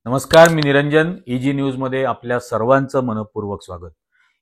नमस्कार, मी निरंजन. ईजी न्यूजमध्ये आपल्या सर्वांचं मनपूर्वक स्वागत.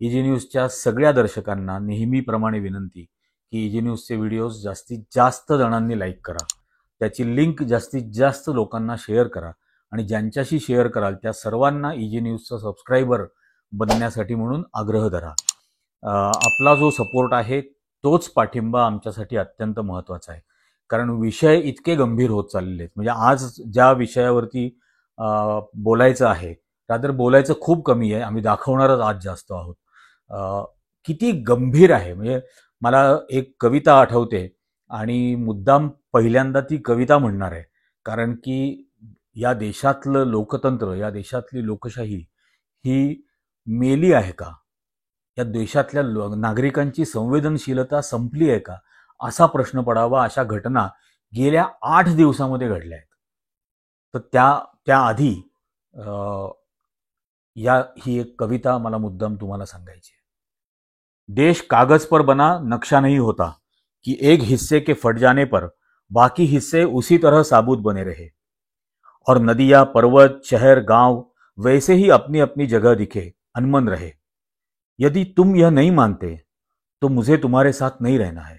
ईजी न्यूजच्या सगळ्या दर्शकांना नेहमीप्रमाणे विनंती की ईजी न्यूजचे व्हिडिओज जास्तीत जास्त जणांनी लाईक करा, त्याची लिंक जास्तीत जास्त लोकांना शेअर करा आणि ज्यांच्याशी शेअर कराल त्या सर्वांना ईजी न्यूजचा सबस्क्रायबर बनण्यासाठी म्हणून आग्रह धरा. आपला जो सपोर्ट आहे तोच पाठिंबा आमच्यासाठी अत्यंत महत्त्वाचा आहे, कारण विषय इतके गंभीर होत चाललेले आहेत. म्हणजे आज ज्या विषयावरती बोलायचं आहे, रादर बोलायचं खूप कमी आहे, आम्ही दाखवणारच आज जास्त आहोत. किती गंभीर आहे. म्हणजे मला एक कविता आठवते आणि मुद्दाम पहिल्यांदा ती कविता म्हणणार आहे, कारण की या देशातलं लोकतंत्र, या देशातली लोकशाही ही मेली आहे का? या देशातल्या नागरिकांची संवेदनशीलता संपली आहे का, असा प्रश्न पडावा. अशा घटना गेल्या 8 दिवसामध्ये घडल्या आहेत. तर त्याआधी ही एक कविता मला मुद्दाम तुम्हाला सांगायची है. देश कागज पर बना नक्शा नहीं होता कि एक हिस्से के फट जाने पर बाकी हिस्से उसी तरह साबुत बने रहे, और नदियां, पर्वत, शहर, गांव वैसे ही अपनी अपनी जगह दिखे, अनमन रहे. यदि तुम यह नहीं मानते तो मुझे तुम्हारे साथ नहीं रहना है.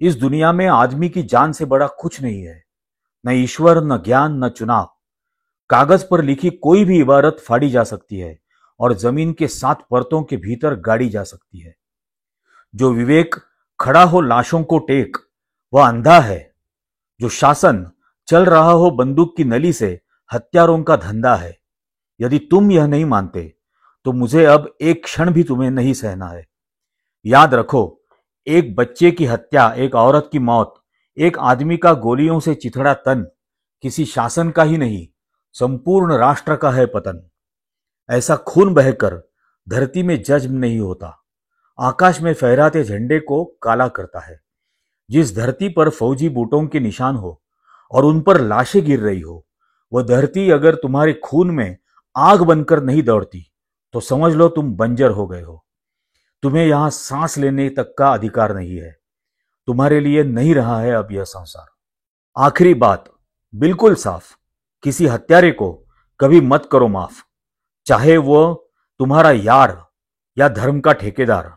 इस दुनिया में आदमी की जान से बड़ा कुछ नहीं है, न ईश्वर, न ज्ञान, न चुनाव. कागज पर लिखी कोई भी इबारत फाड़ी जा सकती है और जमीन के 7 परतों के भीतर गाड़ी जा सकती है. जो विवेक खड़ा हो लाशों को टेक वह अंधा है. जो शासन चल रहा हो बंदूक की नली से हत्यारों का धंधा है. यदि तुम यह नहीं मानते तो मुझे अब एक क्षण भी तुम्हें नहीं सहना है. याद रखो, एक बच्चे की हत्या, एक औरत की मौत, एक आदमी का गोलियों से चिथड़ा तन किसी शासन का ही नहीं, संपूर्ण राष्ट्र का है पतन. ऐसा खून बहकर धरती में जज्ब नहीं होता, आकाश में फहराते झंडे को काला करता है. जिस धरती पर फौजी बूटों के निशान हो और उन पर लाशें गिर रही हो, वह धरती अगर तुम्हारे खून में आग बनकर नहीं दौड़ती तो समझ लो तुम बंजर हो गए हो. तुम्हें यहां सांस लेने तक का अधिकार नहीं है. तुम्हारे लिए नहीं रहा है अब यह संसार. आखिरी बात बिल्कुल साफ, किसी हत्यारे को कभी मत करो माफ, चाहे वो तुम्हारा यार या धर्म का ठेकेदार,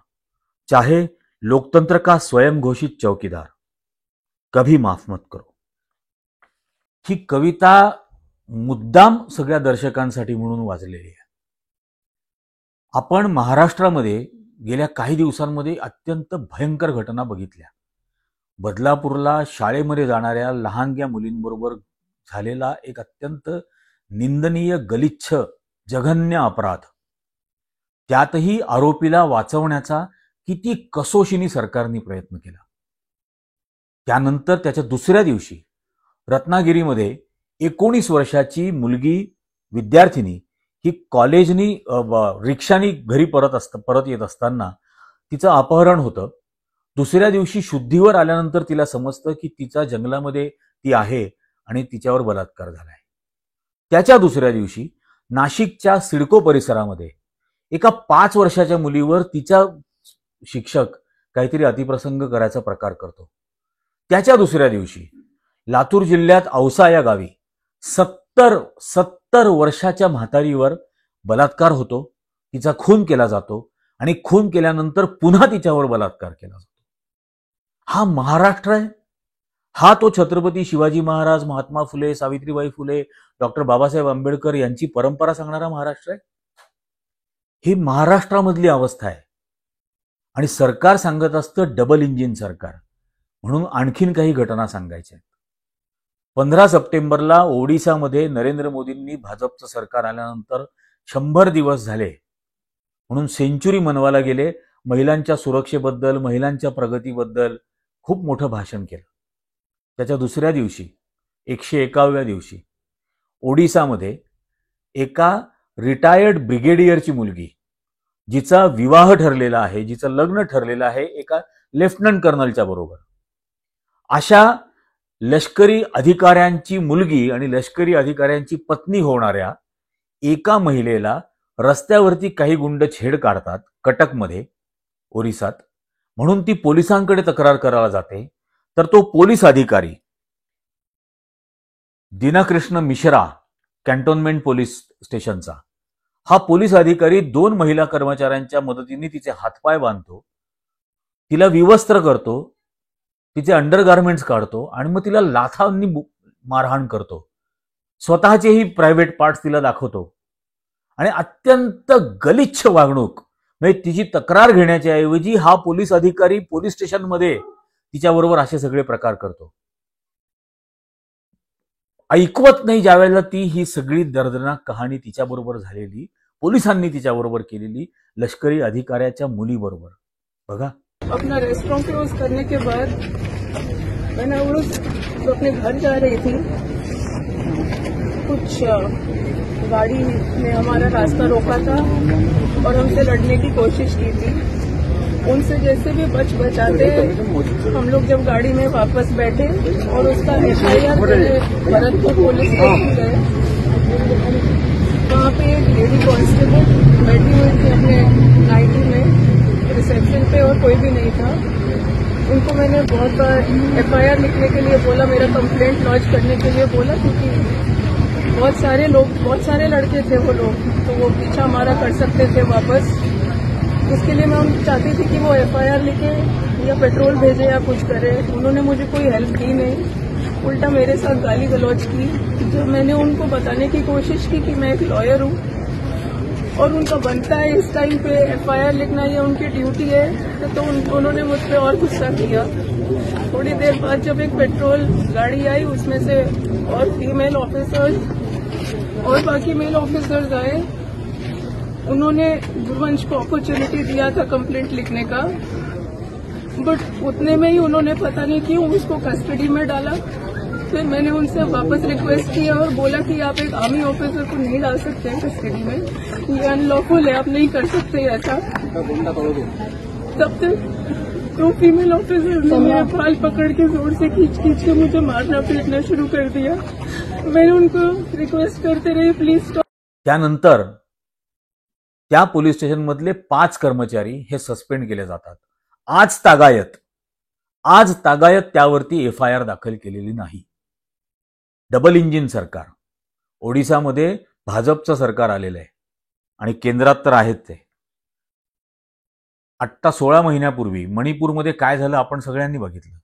चाहे लोकतंत्र का स्वयं घोषित चौकीदार, कभी माफ मत करो. ही कविता मुद्दाम सगळ्या दर्शकांसाठी म्हणून वाचलेली आहे. आपण महाराष्ट्रामध्ये गेल्या काही दिवसांमध्ये अत्यंत भयंकर घटना बघितल्या. बदलापूरला शाळेमध्ये जाणाऱ्या लहानग्या मुलींबरोबर झालेला एक अत्यंत निंदनीय, गलिच्छ, जघन्य अपराध. त्यातही आरोपीला वाचवण्याचा किती कसोशीने सरकारने प्रयत्न केला. त्यानंतर त्याच्या दुसऱ्या दिवशी रत्नागिरीमध्ये 19 वर्षाची मुलगी, विद्यार्थिनी, ही कॉलेजनी रिक्षानी घरी परत येत असताना तिचं अपहरण होतं. दुसऱ्या दिवशी शुद्धीवर आल्यानंतर तिला समजतं की तिचा जंगलामध्ये ती आहे आणि तिच्यावर बलात्कार झालाय. त्याच्या दुसऱ्या दिवशी नाशिकच्या सिडको परिसरामध्ये एका 5 वर्षाच्या मुलीवर तिचा शिक्षक काहीतरी अतिप्रसंग करायचा प्रकार करतो. त्याच्या दुसऱ्या दिवशी लातूर जिल्ह्यात औसा या गावी 70 वर्षाच्या म्हातारीवर बलात्कार होतो, तिचा खून केला जातो आणि खून केल्यानंतर पुन्हा तिच्यावर बलात्कार केला जातो. हा महाराष्ट्र आहे? हा तो छत्रपती शिवाजी महाराज, महात्मा फुले, सावित्रीबाई फुले, डॉक्टर बाबासाहेब आंबेडकर यांची परंपरा सांगणारा महाराष्ट्र आहे? ही महाराष्ट्रामधली अवस्था आहे. आणि सरकार सांगत असतं डबल इंजिन सरकार. म्हणून आणखीन काही घटना सांगायच्या. 15 सप्टेंबरला ओडिसामध्ये नरेंद्र मोदींनी भाजपचं सरकार आल्यानंतर 100 दिवस झाले म्हणून सेंचुरी मनवायला गेले. महिलांच्या सुरक्षेबद्दल, महिलांच्या प्रगतीबद्दल खूप मोठं भाषण केलं. त्याच्या दुसऱ्या दिवशी 101व्या दिवशी ओडिसामध्ये एका रिटायर्ड ब्रिगेडियरची मुलगी, जिचा विवाह ठरलेला आहे, जिचं लग्न ठरलेलं आहे एका लेफ्टनंट कर्नलच्या बरोबर, अशा लष्करी अधिकाऱ्यांची मुलगी आणि लष्करी अधिकाऱ्यांची पत्नी होणाऱ्या एका महिलेला रस्त्यावरती काही गुंड छेड काढतात कटकमध्ये, ओरिसात. म्हणून ती पोलिसांकडे तक्रार करायला जाते. तर तो पोलीस अधिकारी दिनकृष्ण मिश्रा कॅन्टोन्मेंट पोलीस स्टेशनचा, हा पोलीस अधिकारी 2 महिला कर्मचाऱ्यांच्या मदतीने तिचे हातपाय बांधतो, तिला विवस्त्र करतो, तिचे अंडरगार्मेंट्स काढतो आणि मग तिला लाथांनी मारहाण करतो. स्वतःचेही प्रायव्हेट पार्ट्स तिला दाखवतो आणि अत्यंत गलिच्छ वागणूक, म्हणजे तिची तक्रार घेण्याच्या ऐवजी हा पोलीस अधिकारी पोलीस स्टेशनमध्ये तिच्याबरोबर असे सगळे प्रकार करतो. ऐकवत नाही ज्यावेळेला ती ही सगळी दर्दनाक कहाणी तिच्याबरोबर झालेली, पोलिसांनी तिच्याबरोबर केलेली, लष्करी अधिकाऱ्याच्या मुलीबरोबर. बघा, अपना रेस्टोरेंट क्लोज करने के बाद मैंने अपने घर जा रही थी, कुछ गाड़ी ने हमारा रास्ता रोका था और हमसे लड़ने की कोशिश की थी. उनसे जैसे भी बचाते हम लोग जब गाड़ी में वापस बैठे और उसका FIR भरतपुर पुलिस स्टेशन गए, वहाँ पे एक लेडी कांस्टेबल बैठी हुई थी अपने नाइटी में रिसेप्शन पे और कोई भी नहीं था. उनको मैंने बहुत बार FIR लिखने के लिए बोला, मेरा कंप्लेंट लॉन्च करने के लिए बोला, क्योंकि बहुत सारे लड़के थे वो लोग, तो वो पीछा हमारा कर सकते थे वापस. उसके लिए मैं चाहती थी कि वो FIR लिखे या पेट्रोल भेजे या कुछ करे. उन्होंने मुझे कोई हेल्प की नहीं, उल्टा मेरे साथ गाली गलौज की. जब मैंने उनको बताने की कोशिश की कि मैं एक लॉयर हूँ और उनका बनता है इस टाइम पे FIR लिखना, ये उनकी ड्यूटी है, तो उन्होंने मुझ पर और गुस्सा किया. थोड़ी देर बाद जब एक पेट्रोल गाड़ी आई, उसमें से और फीमेल ऑफिसर्स और बाकी मेल ऑफिसर्स आए. उन्होंने गुरुवंश को अपॉर्चुनिटी दिया था कंप्लेंट लिखने का, बट उतने में ही उन्होंने पता नहीं क्यों उसको कस्टडी में डाला. फिर मैंने उनसे वापस रिक्वेस्ट किया और बोला कि आप एक आर्मी ऑफिसर को नहीं डाल सकते हैं कस्टडी में, ये अनलॉफुल है, आप नहीं कर सकते ऐसा. तब तक 2 फीमेल ऑफिसर ने मेरे बाल पकड़ के जोर से खींच के मुझे मारना पीटना शुरू कर दिया. मैंने उनको रिक्वेस्ट करते रही, प्लीज स्टॉप. त्यानंतर त्या पोलीस स्टेशन मधले 5 कर्मचारी हे सस्पेंड केले जातात. आज तागायत त्यावरती FIR दाखल केलेली नाही. डबल इंजिन सरकार, ओडिसामध्ये भाजपचं सरकार आलेलं आहे आणि केंद्रात तर आहेत ते. 16 महिन्यापूर्वी मणिपूरमध्ये काय झालं आपण सगळ्यांनी बघितलं.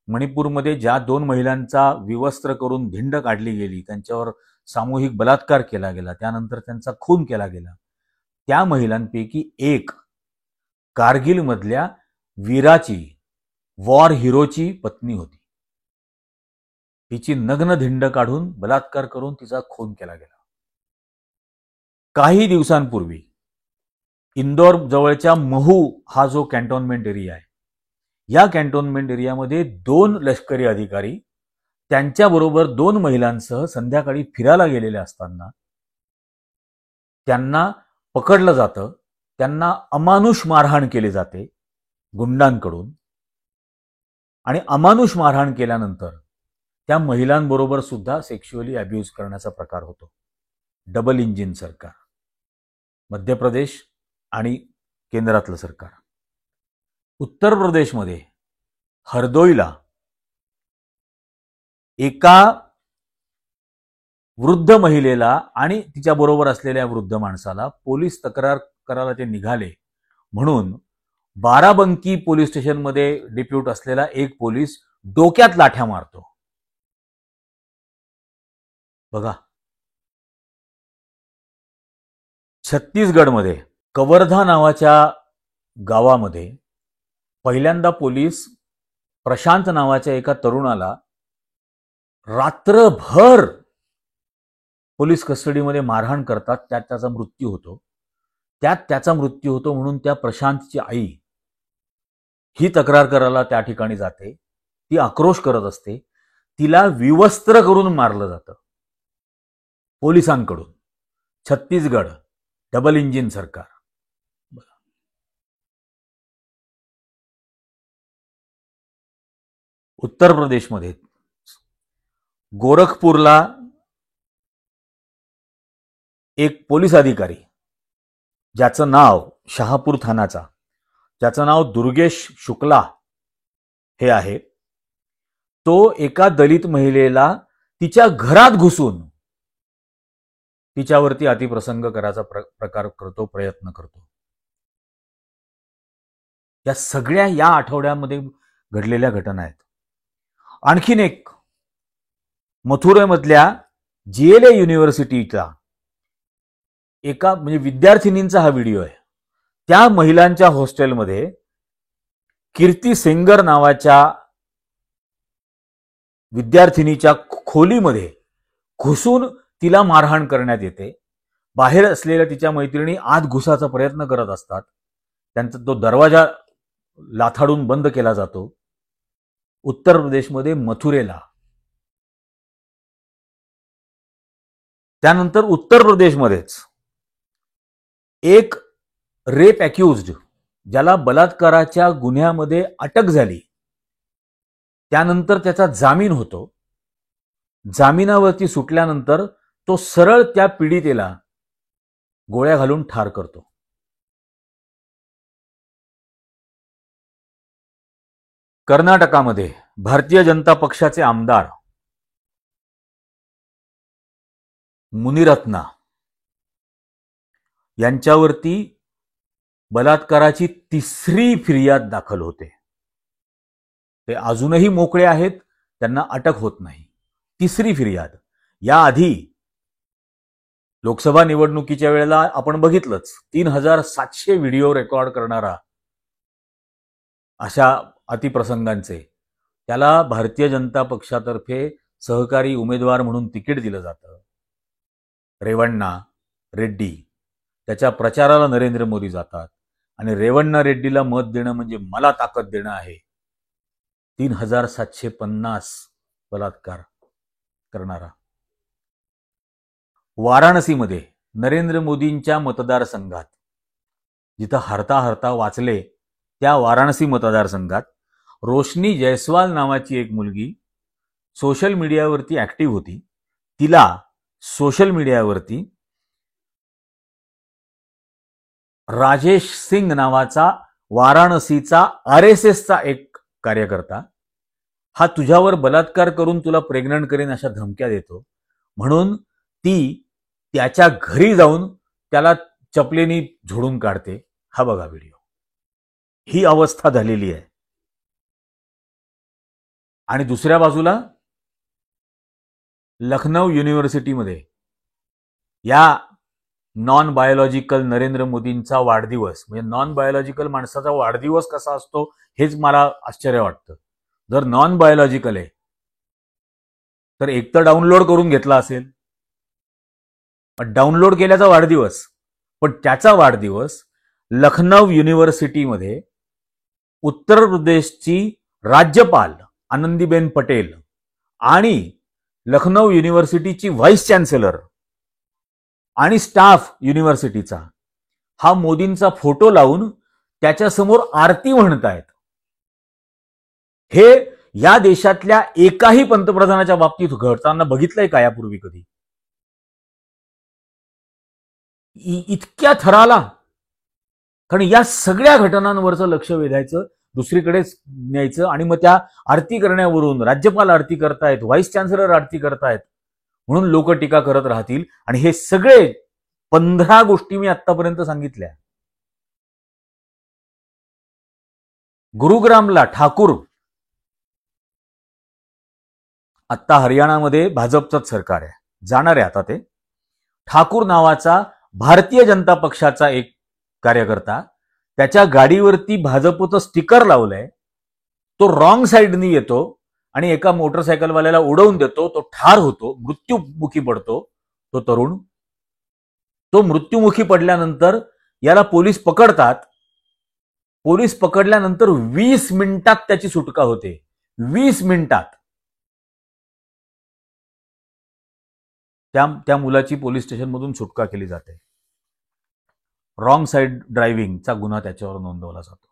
मणिपूरमध्ये ज्या 2 महिलांचा विवस्त्र करून धिंड काढली गेली, त्यांच्यावर सामूहिक बलात्कार केला गेला, त्यानंतर त्यांचा खून केला गेला, त्या महिलांपैकी एक कारगिलमधल्या वीराची, वॉर हिरोची पत्नी होती. तिची नग्न धिंड काढून बलात्कार करून तिचा खून केला गेला. काही दिवसांपूर्वी इंदोर जवळच्या महू हा जो कॅन्टोन्मेंट एरिया आहे, या कॅन्टोन्मेंट एरियामध्ये 2 लष्करी अधिकारी त्यांच्याबरोबर 2 महिलांसह संध्याकाळी फिरायला गेलेले असताना त्यांना पकडलं जातं, त्यांना अमानुष मारहाण केली जाते गुंडांकडून, आणि अमानुष मारहाण केल्यानंतर त्या महिलांबरोबर सुद्धा सेक्शुअली अब्यूज करण्याचा प्रकार होतो. डबल इंजिन सरकार, मध्य प्रदेश आणि केंद्रातलं सरकार. उत्तर प्रदेशमध्ये हरदोईला एका वृद्ध महिलेला आणि तिच्याबरोबर असलेल्या वृद्ध माणसाला पोलीस तक्रार करायला ते निघाले म्हणून बाराबंकी पोलीस स्टेशनमध्ये डिप्यूट असलेला एक पोलीस डोक्यात लाठ्या मारतो. बघा, छत्तीसगडमध्ये कवर्धा नावाच्या गावामध्ये पहिल्यांदा पोलीस प्रशांत नावाच्या एका तरुणाला रात्रभर पोलीस कस्टडीमध्ये मारहाण करतात. त्यात त्याचा मृत्यू होतो म्हणून त्या प्रशांतची आई ही तक्रार करायला त्या ठिकाणी जाते. ती आक्रोश करत असते. तिला विवस्त्र करून मारलं जातं पोलिसांकडून. छत्तीसगड, डबल इंजिन सरकार. उत्तर प्रदेशमध्ये गोरखपूरला एक पोलीस अधिकारी ज्याचं नाव शहापूर थानाचा, ज्याचं नाव दुर्गेश शुक्ला हे आहे, तो एका दलित महिलेला तिच्या घरात घुसून तिच्यावरती अतिप्रसंग करायचा प्रकार करतो, प्रयत्न करतो. या सगळ्या या आठवड्यामध्ये घडलेल्या घटना आहेत. आणखीन एक मथुरेमधल्या GLA युनिव्हर्सिटीचा एका म्हणजे विद्यार्थिनींचा हा व्हिडिओ आहे. त्या महिलांच्या हॉस्टेलमध्ये कीर्ती सेंगर नावाच्या विद्यार्थिनीच्या खोलीमध्ये घुसून तिला मारहाण करण्यात येते. बाहेर असलेल्या तिच्या मैत्रिणी आत घुसाचा प्रयत्न करत असतात. त्यांचा तो दरवाजा लाथाडून बंद केला जातो. उत्तर प्रदेशमध्ये मथुरेला. त्यानंतर उत्तर प्रदेशमध्येच एक रेप अॅक्युज्ड ज्याला बलात्काराच्या गुन्ह्यामध्ये अटक झाली, त्यानंतर त्याचा जामीन होतो. जामिनावरती सुटल्यानंतर तो सरळ त्या पीडितेला गोळ्या घालून ठार करतो. कर्नाटकामध्ये भारतीय जनता पक्षाचे आमदार मुनिरत्ना यांच्यावरती बलात्काराची 3री फिर्याद दाखल होते. ते अजूनही मोकळे आहेत, त्यांना अटक होत नाही. 3री फिर्याद. याआधी लोकसभा निवडणुकीच्या वेळेला आपण बघितलंच, 3700 व्हिडिओ रेकॉर्ड करणारा अशा अतिप्रसंगांचे त्याला भारतीय जनता पक्षातर्फे सहकारी उमेदवार म्हणून तिकीट दिलं जातं. रेवण्णा रेड्डी, त्याच्या प्रचाराला नरेंद्र मोदी जातात आणि रेवण्णा रेड्डीला मत देणं म्हणजे मला ताकद देणं आहे. 3750 बलात्कार करणारा. वाराणसीमध्ये नरेंद्र मोदींच्या मतदारसंघात, जिथं हरता हरता वाचले, त्या वाराणसी मतदारसंघात रोशनी जयस्वाल नावाची एक मुलगी सोशल मीडियावरती ऍक्टिव्ह होती. तिला सोशल मीडियावरती राजेश सिंग नावाचा वाराणसीचा RSSचा एक कार्यकर्ता हा तुझ्यावर बलात्कार करून तुला प्रेग्नंट करेन अशा धमक्या देतो, म्हणून ती त्याच्या घरी जाऊन त्याला चपलेनी झोडून काढते. हा बघा व्हिडिओ. ही अवस्था झालेली आहे. आणि दुसऱ्या बाजूला लखनौ युनिव्हर्सिटीमध्ये या नॉन बायोलॉजिकल नरेंद्र मोदींचा वाढदिवस, म्हणजे नॉन बायोलॉजिकल माणसाचा वाढदिवस कसा असतो हेच मला आश्चर्य वाटतं. जर नॉन बायोलॉजिकल आहे तर एक तर डाउनलोड करून घेतला असेल, डाउनलोड केल्याचा वाढदिवस, पण त्याचा वाढदिवस लखनौ युनिव्हर्सिटीमध्ये उत्तर प्रदेशची राज्यपाल आनंदीबेन पटेल आणि लखनौ युनिव्हर्सिटीची व्हाईस चान्सलर आणि स्टाफ युनिव्हर्सिटीचा हा मोदींचा फोटो लावून त्याच्यासमोर आरती म्हणतायत. हे या देशातल्या एकाही पंतप्रधानाच्या बाबतीत घडताना बघितलंय का यापूर्वी कधी? इतक्या थराला. कारण या सगळ्या घटनांवरचं लक्ष वेधायचं, दुसरीकडेच न्यायचं आणि मग त्या आरती करण्यावरून राज्यपाल आरती करतायत, व्हाईस चान्सलर आरती करतायत म्हणून लोक टीका करत राहतील. आणि हे सगळे 15 गोष्टी मी आतापर्यंत सांगितल्या. गुरुग्रामला ठाकूर, आता हरियाणामध्ये भाजपचंच सरकार आहे, जाणार आहे आता ते. ठाकूर नावाचा भारतीय जनता पक्षाचा एक कार्यकर्ता, त्याच्या गाडीवरती भाजपचं स्टिकर लावलंय. तो रॉंग साईडनी येतो आणि एका मोटरसायकलवाल्याला उडवून देतो. तो ठार होतो, मृत्युमुखी पडतो तो तरुण. तो मृत्युमुखी पडल्यानंतर याला पोलीस पकडतात. पोलीस पकडल्यानंतर 20 मिनिटात त्याची सुटका होते. 20 मिनिटात त्या मुलाची पोलीस स्टेशनमधून सुटका केली जाते. रॉंग साईड ड्रायव्हिंगचा गुन्हा त्याच्यावर नोंदवला जातो.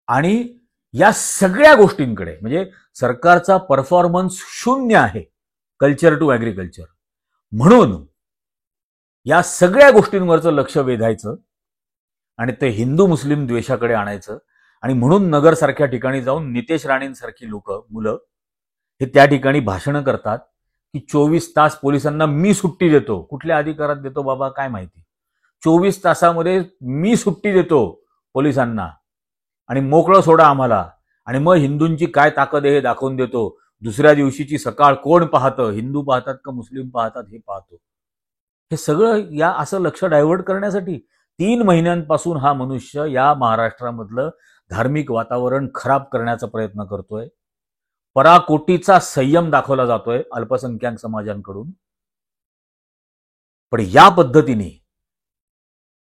आणि या सगळ्या गोष्टींकडे म्हणजे सरकारचा परफॉर्मन्स 0 आहे कल्चर टू ऍग्रिकल्चर. म्हणून या सगळ्या गोष्टींवरचं लक्ष वेधायचं आणि ते हिंदू मुस्लिम द्वेषाकडे आणायचं. आणि म्हणून नगरसारख्या ठिकाणी जाऊन नितेश राणेंसारखी मुलं हे त्या ठिकाणी भाषणं करतात की 24 तास पोलिसांना मी सुट्टी देतो. कुठल्या अधिकारात देतो बाबा काय माहिती. 24 तासामध्ये मी सुट्टी देतो पोलिसांना आणि मोकळं सोडा आम्हाला, आणि मग हिंदूंची काय ताकद आहे हे दाखवून देतो. दुसऱ्या दिवशीची सकाळ कोण पाहतं, हिंदू पाहतात का मुस्लिम पाहतात हे पाहतो. हे सगळं या असं लक्ष डायव्हर्ट करण्यासाठी 3 महिन्यांपासून हा मनुष्य या महाराष्ट्रामधलं धार्मिक वातावरण खराब करण्याचा प्रयत्न करतोय. पराकोटीचा संयम दाखवला जातोय अल्पसंख्याक समाजांकडून. पण या पद्धतीने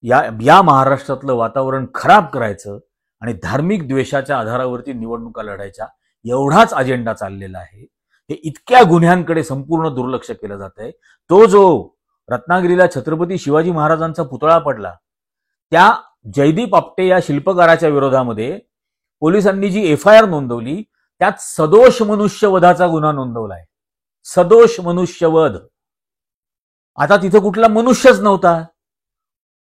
या महाराष्ट्रातलं वातावरण खराब करायचं आणि धार्मिक द्वेषाच्या आधारावरती निवडणुका लढायच्या एवढाच अजेंडा चाललेला आहे. हे इतक्या गुन्ह्यांकडे संपूर्ण दुर्लक्ष केलं जात आहे. तो जो रत्नागिरीला छत्रपती शिवाजी महाराजांचा पुतळा पडला, त्या जयदीप आपटे या शिल्पकाराच्या विरोधामध्ये पोलिसांनी जी एफआयआर नोंदवली त्यात सदोष मनुष्यवधाचा गुन्हा नोंदवलाय. सदोष मनुष्यवध. आता तिथं कुठला मनुष्यच नव्हता,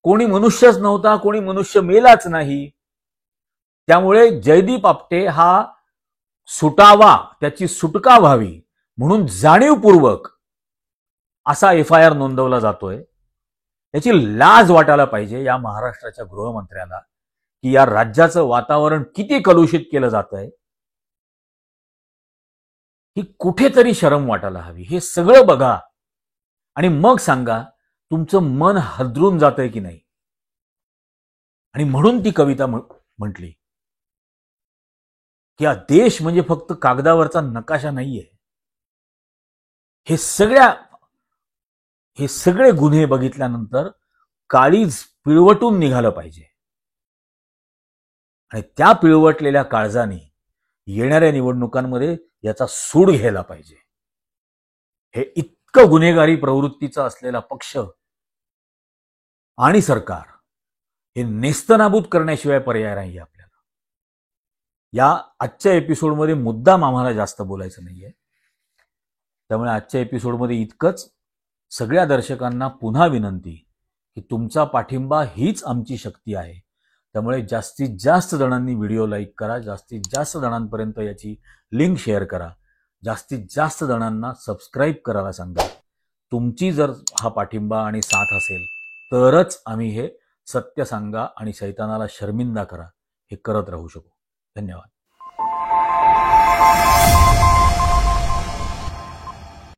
कोणी मनुष्यच नव्हता, कोणी मनुष्य मेलाच नाही. त्यामुळे जयदीप आपटे हा सुटावा, त्याची सुटका व्हावी म्हणून जाणीवपूर्वक असा एफआयआर नोंदवला जातोय. याची लाज वाटायला पाहिजे या महाराष्ट्राच्या गृहमंत्र्याला की या राज्याचं वातावरण किती कलुषित केलं जातंय. ही कुठेतरी शरम वाटायला हवी. हे सगळं बघा आणि मग सांगा तुमचं मन हदरून जातंय की नाही. आणि म्हणून ती कविता म्हटली की हा देश म्हणजे फक्त कागदावरचा नकाशा नाहीये. हे सगळे गुन्हे बघितल्यानंतर काळीज पिळवटून निघालं पाहिजे आणि त्या पिळवटलेल्या काळजाने येणाऱ्या निवडणुकांमध्ये याचा सूड घ्यायला पाहिजे. हे इतकं गुन्हेगारी प्रवृत्तीचा असलेला पक्ष आणि सरकार हे नेस्तनाबूत करण्याशिवाय पर्याय नाही आपल्याला. या आजच्या एपिसोडमध्ये मुद्दाम आम्हाला जास्त बोलायचं नाहीये. त्यामुळे आजच्या एपिसोडमध्ये इतकंच. सगळ्या दर्शकांना पुन्हा विनंती की तुमचा पाठिंबा हीच आमची शक्ती आहे. त्यामुळे जास्तीत जास्त जणांनी व्हिडिओ लाईक करा, जास्तीत जास्त जणांपर्यंत याची लिंक शेअर करा, जास्तीत जास्त जणांना सबस्क्राईब करायला सांगा. तुमची जर हा पाठिंबा आणि साथ असेल तरच आम्ही हे सत्य सांगा आणि शैतानाला शर्मिंदा करा हे करत राहू शकू. धन्यवाद.